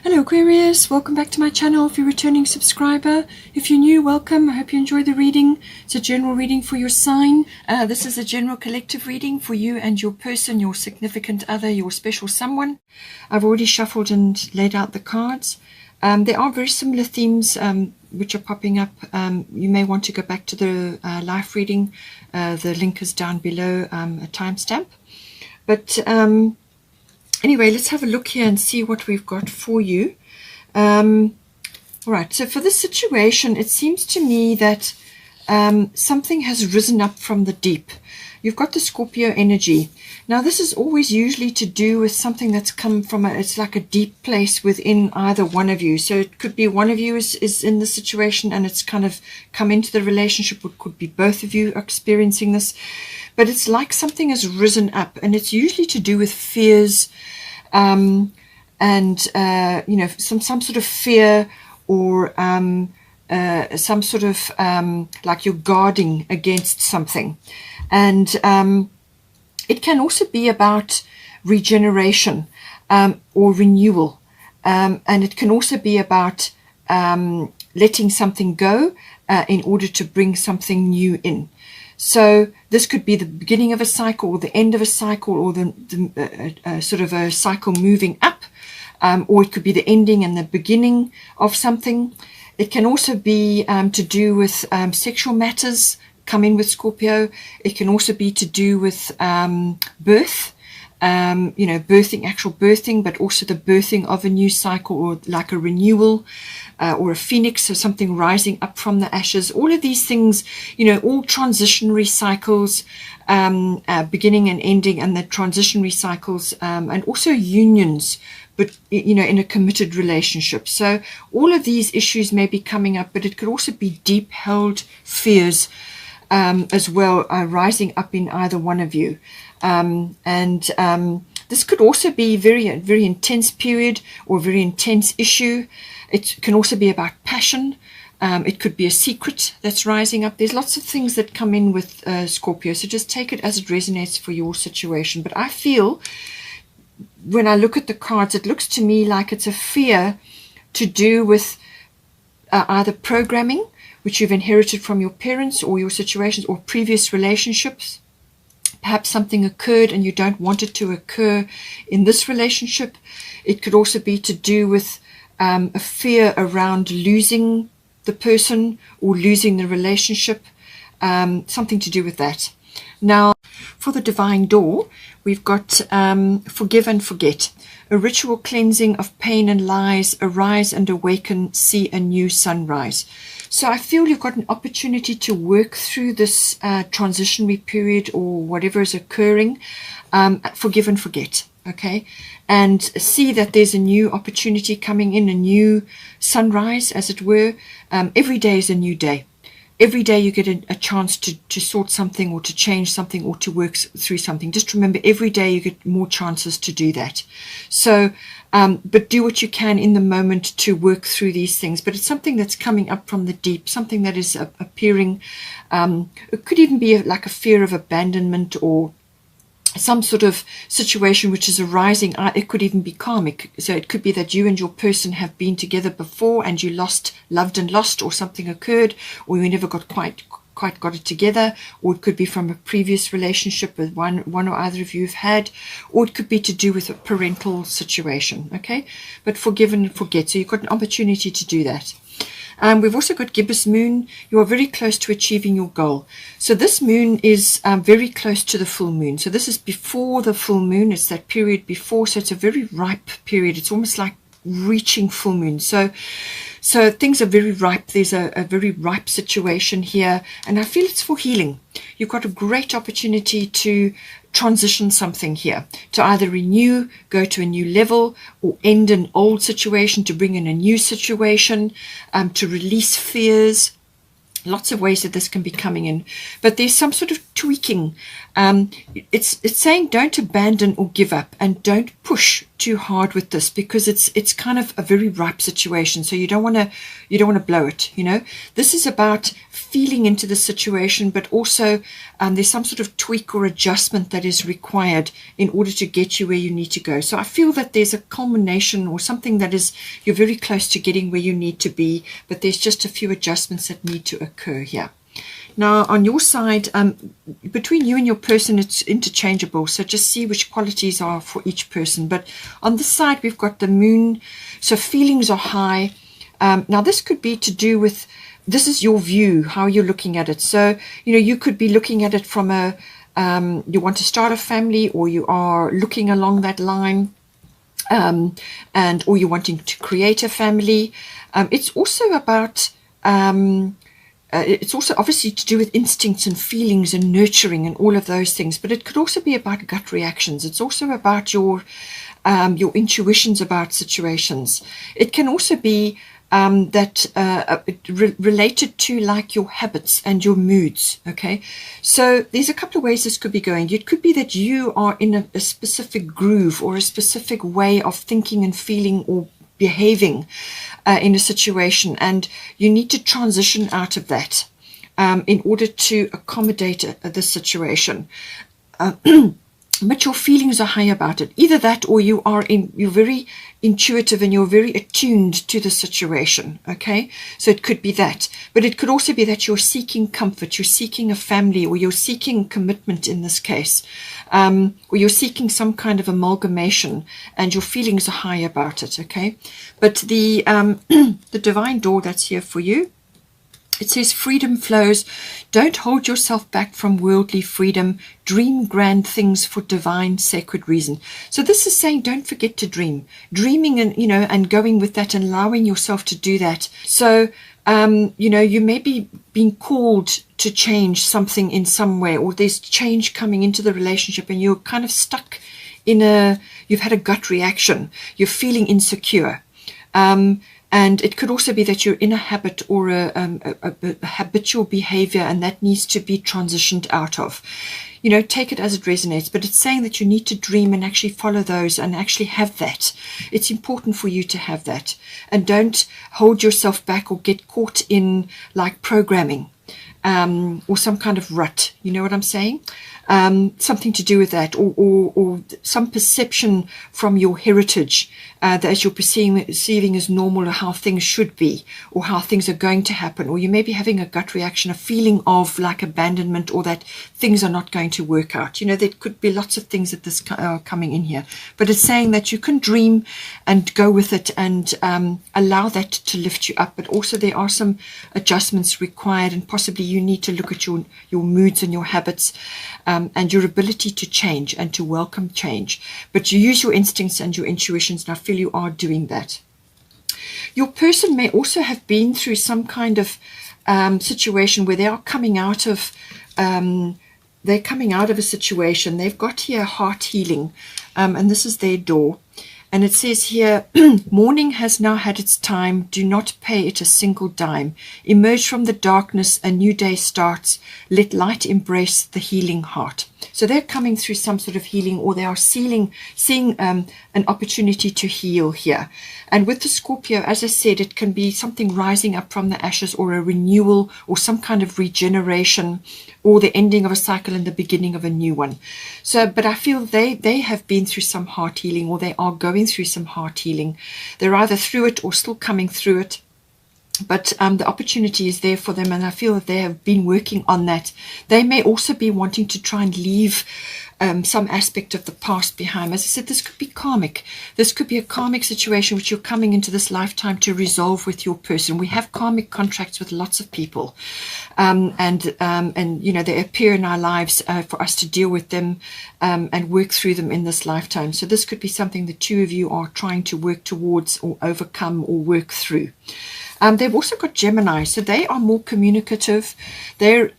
Hello Aquarius, welcome back to my channel if you're a returning subscriber. If you're new, welcome. I hope you enjoy the reading. It's a general reading for your sign. This is a general collective reading for you and your person, your significant other, your special someone. I've already shuffled and laid out the cards. There are very similar themes which are popping up. You may want to go back to the live reading. The link is down below, a timestamp. But anyway, let's have a look here and see what we've got for you. All right, so for this situation, it seems to me that something has risen up from the deep. You've got the Scorpio energy. Now, this is always usually to do with something that's come from it's like a deep place within either one of you. So it could be one of you is in the situation and it's kind of come into the relationship. It could be both of you experiencing this. But it's like something has risen up, and it's usually to do with fears and, you know, some sort of fear or some sort of like you're guarding against something. And it can also be about regeneration or renewal. And it can also be about letting something go in order to bring something new in. So this could be the beginning of a cycle or the end of a cycle, or the sort of a cycle moving up, or it could be the ending and the beginning of something. It can also be to do with sexual matters, come in with Scorpio. It can also be to do with birth, you know, birthing, actual birthing, but also the birthing of a new cycle, or like a renewal, or a phoenix, so something rising up from the ashes. All of these things, you know, all transitionary cycles, beginning and ending, and the transitionary cycles, and also unions, but, you know, in a committed relationship. So all of these issues may be coming up, but it could also be deep held fears as well, rising up in either one of you. This could also be very intense period or very intense issue. It can also be about passion. It could be a secret that's rising up. There's lots of things that come in with Scorpio, so just take it as it resonates for your situation. But I feel, when I look at the cards, it looks to me like it's a fear to do with either programming, which you've inherited from your parents or your situations or previous relationships. Perhaps something occurred and you don't want it to occur in this relationship. It could also be to do with a fear around losing the person or losing the relationship, something to do with that. Now, for the divine door, we've got forgive and forget. A ritual cleansing of pain and lies, arise and awaken, see a new sunrise. So I feel you've got an opportunity to work through this transitionary period or whatever is occurring, forgive and forget, okay? And see that there's a new opportunity coming in, a new sunrise, as it were. Every day is a new day. Every day you get a chance to sort something or to change something or to work through something. Just remember, every day you get more chances to do that. So, but do what you can in the moment to work through these things. But it's something that's coming up from the deep, something that is appearing. It could even be like a fear of abandonment or some sort of situation which is arising. It could even be karmic. So it could be that you and your person have been together before and you loved and lost, or something occurred, or you never got quite got it together, or it could be from a previous relationship with one or other of you have had, or it could be to do with a parental situation, okay? But forgive and forget. So you've got an opportunity to do that. We've also got gibbous moon. You are very close to achieving your goal. So this moon is very close to the full moon. So this is before the full moon. It's that period before. So it's a very ripe period. It's almost like reaching full moon. So things are very ripe. There's a very ripe situation here. And I feel it's for healing. You've got a great opportunity to transition something here, to either renew, go to a new level, or end an old situation to bring in a new situation, to release fears. Lots of ways that this can be coming in, but there's some sort of tweaking. It's saying don't abandon or give up, and don't push too hard with this, because it's kind of a very ripe situation. So you don't want to blow it. This is about feeling into the situation, but also there's some sort of tweak or adjustment that is required in order to get you where you need to go. So I feel that there's a culmination or something that is, you're very close to getting where you need to be, but there's just a few adjustments that need to occur here. Now, on your side, between you and your person, it's interchangeable. So just see which qualities are for each person. But on this side, we've got the moon. So feelings are high. Now, this could be to do with, this is your view, how you're looking at it. So, you could be looking at it from you want to start a family, or you are looking along that line, or you're wanting to create a family. It's also about... it's also obviously to do with instincts and feelings and nurturing and all of those things, but it could also be about gut reactions. It's also about your intuitions about situations. It can also be related to like your habits and your moods. Okay, so there's a couple of ways this could be going. It could be that you are in a specific groove or a specific way of thinking and feeling or behaving in a situation, and you need to transition out of that in order to accommodate the situation. But your feelings are high about it. Either that, or you're very intuitive and you're very attuned to the situation. Okay, so it could be that, but it could also be that you're seeking comfort, you're seeking a family, or you're seeking commitment in this case, or you're seeking some kind of amalgamation, and your feelings are high about it. Okay, but the the divine door that's here for you, it says freedom flows. Don't hold yourself back from worldly freedom. Dream grand things for divine sacred reason. So this is saying don't forget to dream. Dreaming and, and going with that and allowing yourself to do that. So, you may be being called to change something in some way, or there's change coming into the relationship and you're kind of stuck you've had a gut reaction. You're feeling insecure. And it could also be that you're in a habit or a habitual behavior, and that needs to be transitioned out of. Take it as it resonates, but it's saying that you need to dream and actually follow those and actually have that. It's important for you to have that. And don't hold yourself back or get caught in like programming or some kind of rut. You know what I'm saying? Something to do with that, or some perception from your heritage that as you're perceiving as normal, or how things should be, or how things are going to happen, or you may be having a gut reaction, a feeling of like abandonment, or that things are not going to work out. There could be lots of things that this are coming in here, but it's saying that you can dream and go with it and allow that to lift you up. But also there are some adjustments required, and possibly you need to look at your moods and your habits. And your ability to change and to welcome change. But you use your instincts and your intuitions, and I feel you are doing that. Your person may also have been through some kind of situation where they are coming out of a situation. They've got here heart healing, and this is their door. And it says here, morning has now had its time. Do not pay it a single dime. Emerge from the darkness. A new day starts. Let light embrace the healing heart. So they're coming through some sort of healing, or they are seeing an opportunity to heal here. And with the Scorpio, as I said, it can be something rising up from the ashes, or a renewal, or some kind of regeneration, or the ending of a cycle and the beginning of a new one. So, but I feel they have been through some heart healing, or they are going through some heart healing. They're either through it or still coming through it. But the opportunity is there for them, and I feel that they have been working on that. They may also be wanting to try and leave some aspect of the past behind. As I said, this could be karmic. This could be a karmic situation which you're coming into this lifetime to resolve with your person. We have karmic contracts with lots of people, and they appear in our lives for us to deal with them and work through them in this lifetime. So this could be something the two of you are trying to work towards, or overcome, or work through. They've also got Gemini, so they are more communicative. They're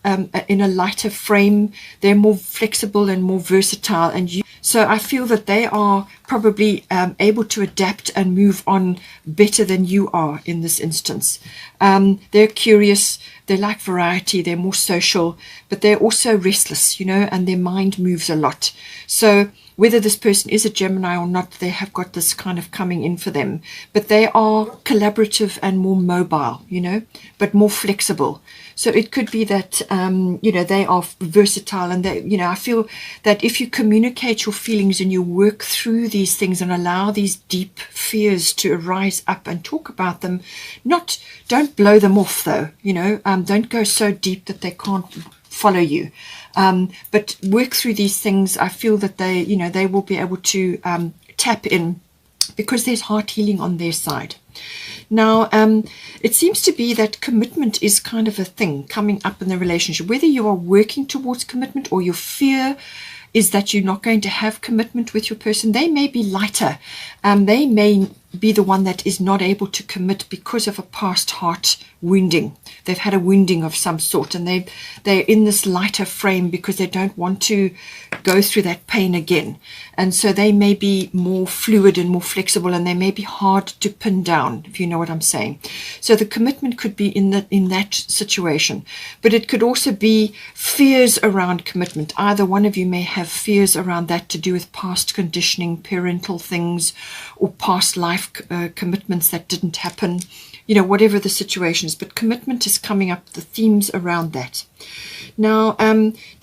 in a lighter frame. They're more flexible and more versatile, and So I feel that they are probably able to adapt and move on better than you are in this instance. They're curious, they like variety, they're more social, but they're also restless, you know, and their mind moves a lot. So whether this person is a Gemini or not, they have got this kind of coming in for them. But they are collaborative and more mobile, you know, but more flexible. So it could be that, you know, they are versatile, and they, you know, I feel that if you communicate your feelings and you work through these things and allow these deep fears to arise up and talk about them, don't blow them off though, you know, don't go so deep that they can't follow you. But work through these things. I feel that they, you know, they will be able to tap in, because there's heart healing on their side. Now, it seems to be that commitment is kind of a thing coming up in the relationship, whether you are working towards commitment or your fear is that you're not going to have commitment with your person. They may be lighter. They may be the one that is not able to commit because of a past heart wounding. They've had a wounding of some sort, and they're in this lighter frame because they don't want to go through that pain again. And so they may be more fluid and more flexible, and they may be hard to pin down, if you know what I'm saying. So the commitment could be in that situation, but it could also be fears around commitment. Either one of you may have fears around that to do with past conditioning, parental things, or past life commitments that didn't happen, you know, whatever the situation is. But commitment is coming up, the themes around that. Now,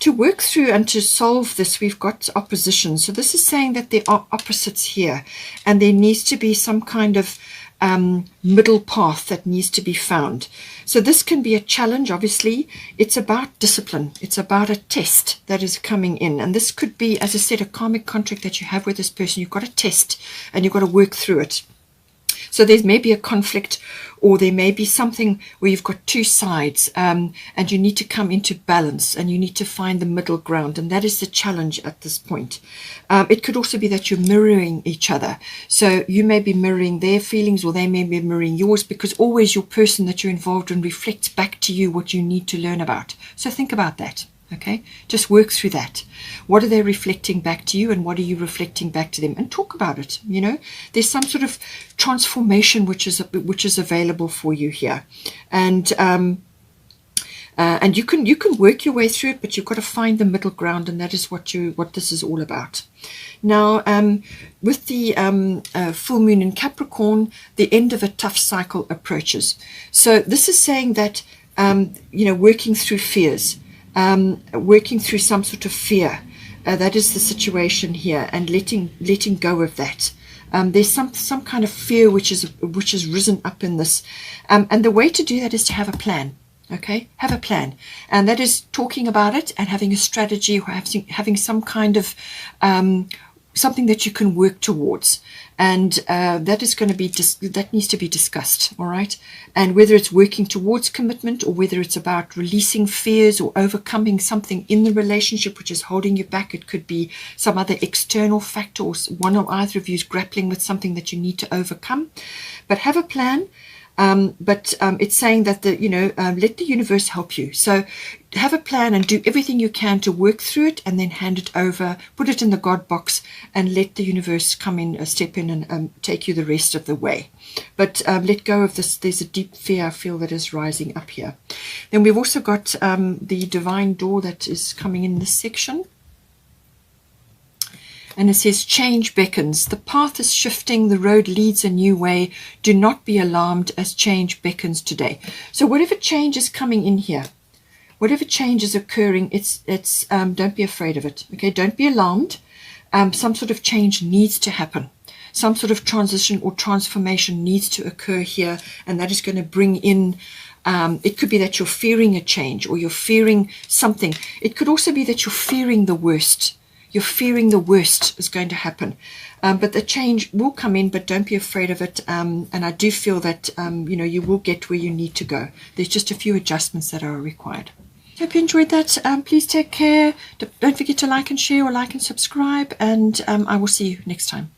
to work through and to solve this, we've got opposition. So this is saying that there are opposites here, and there needs to be some kind of middle path that needs to be found. So this can be a challenge. Obviously, it's about discipline. It's about a test that is coming in, and this could be, as I said, a karmic contract that you have with this person. You've got to test and you've got to work through it. So there's maybe a conflict, or there may be something where you've got two sides, and you need to come into balance, and you need to find the middle ground, and that is the challenge at this point. It could also be that you're mirroring each other. So you may be mirroring their feelings, or they may be mirroring yours, because always your person that you're involved in reflects back to you what you need to learn about. So think about that. Okay, just work through that. What are they reflecting back to you, and what are you reflecting back to them? And talk about it. You know, there's some sort of transformation which is available for you here, and you can work your way through it, but you've got to find the middle ground, and that is what this is all about. Now, with the full moon in Capricorn, the end of a tough cycle approaches. So this is saying that you know, working through fears. Working through some sort of fear, that is the situation here, and letting go of that. There's some kind of fear which has risen up in this, and the way to do that is to have a plan. Okay, have a plan, and that is talking about it and having a strategy, or having some kind of something that you can work towards, and that is going to be that needs to be discussed. All right, and whether it's working towards commitment, or whether it's about releasing fears or overcoming something in the relationship which is holding you back. It could be some other external factor, or one or either of you is grappling with something that you need to overcome. But have a plan. But it's saying that let the universe help you. So have a plan and do everything you can to work through it, and then hand it over, put it in the God box, and let the universe come in, step in, and take you the rest of the way. But let go of this. There's a deep fear, I feel, that is rising up here. Then we've also got the divine door that is coming in this section. And it says, change beckons. The path is shifting. The road leads a new way. Do not be alarmed as change beckons today. So whatever change is coming in here, whatever change is occurring, don't be afraid of it. Okay, don't be alarmed. Some sort of change needs to happen. Some sort of transition or transformation needs to occur here, and that is going to bring in. It could be that you're fearing a change, or you're fearing something. It could also be that you're fearing the worst. You're fearing the worst is going to happen, but the change will come in. But don't be afraid of it. And I do feel that you will get where you need to go. There's just a few adjustments that are required. Hope you enjoyed that. Please take care. Don't forget to like and share, or like and subscribe, and I will see you next time.